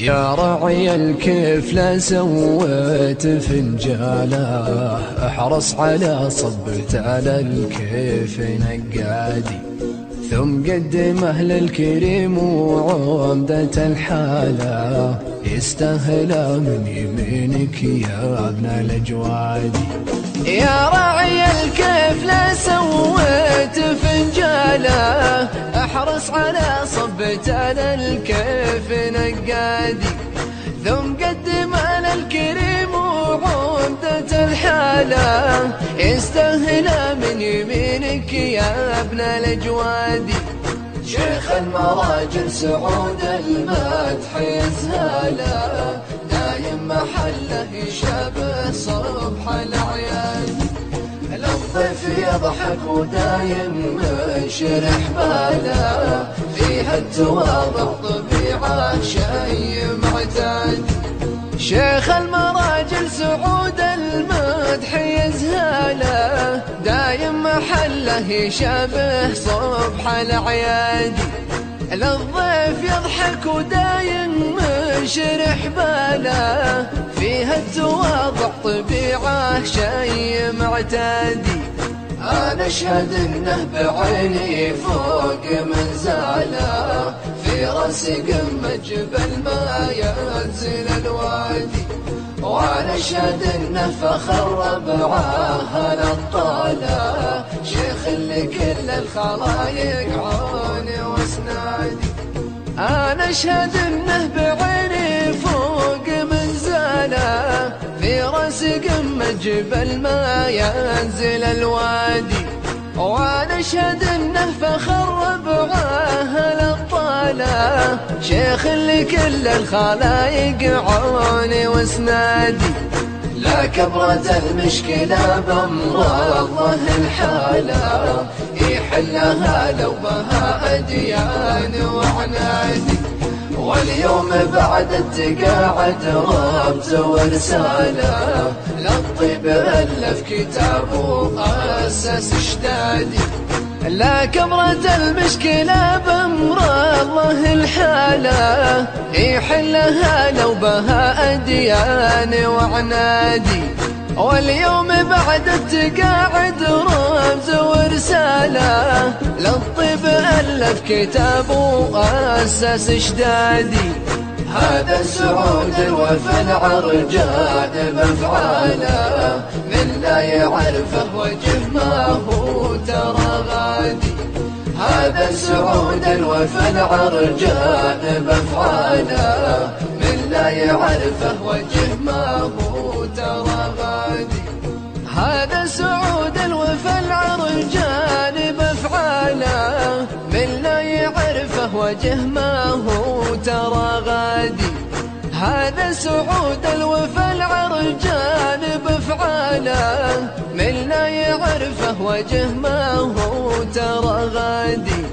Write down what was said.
يا رعي الكيف لا سويت فنجاله، احرص على صبت على الكيف نقادي، ثم قدمه للكريم وعمدة الحالة، يستاهل من يمينك يا ابن الأجوادي. يا راعي الكيف لا سويت فنجاله، احرص على صبت على الكيف نقادي، ثم قدم على الكريم وعمدة الحالة، يستاهل من يمينك يا ابن الأجوادي. شيخ المراجل سعود المدح يزهاله، دايم محله يشابه صبح الأعياد، الضيف يضحك ودايم منشرح باله، فيها التواضع طبيعة شي معتاد. شيخ المراجل سعود المدح يزهاله، دايم محله يشابه صبح الأعياد، للضيف يضحك ودايم منشرح باله، فيها التواضع طبيعة شي معتادي. أنا أشهد إنه بعيني فوق منزاله، في راسي قمة جبل ما ينزل الوادي، وأنا أشهد إنه فخر ربعه الأبطالة، شيخ لكل الخلايق عوني واسنادي. أنا أشهد إنه بعيني فوق منزاله، في راس قمة جبل ما ينزل الوادي، وأنا أشهد إنه فخر ربعه الأبطالة، شيخ لكل الخلايق عوني واسنادي. لا كبرة المشكلة بمرضه الحالة، يحلها لو بها أديان وعنادي، واليوم بعد التقاعد ربط ورسالة، للطيب ألف كتابه أسس اشتادي. لا كبرة المشكلة بمرضه الحالة، يحلها لو بها أديان وعنادي، واليوم بعد التقاعد رمز ورسالة، للطب ألف كتابه أسس اشدادي. هذا سعود الوفا العرجان بأفعاله، من لا يعرفه وجه ما هو ترى غادي. هذا سعود الوفا العرجان بأفعاله، من لا يعرفه وجه ما هو ترى غادي. هذا سعود الوفا العرجان بأفعاله، من لا يعرفه وجه ما هو ترى غادي. هذا سعود الوفا العرجان بأفعاله، من لا يعرفه وجه ما هو ترى غادي.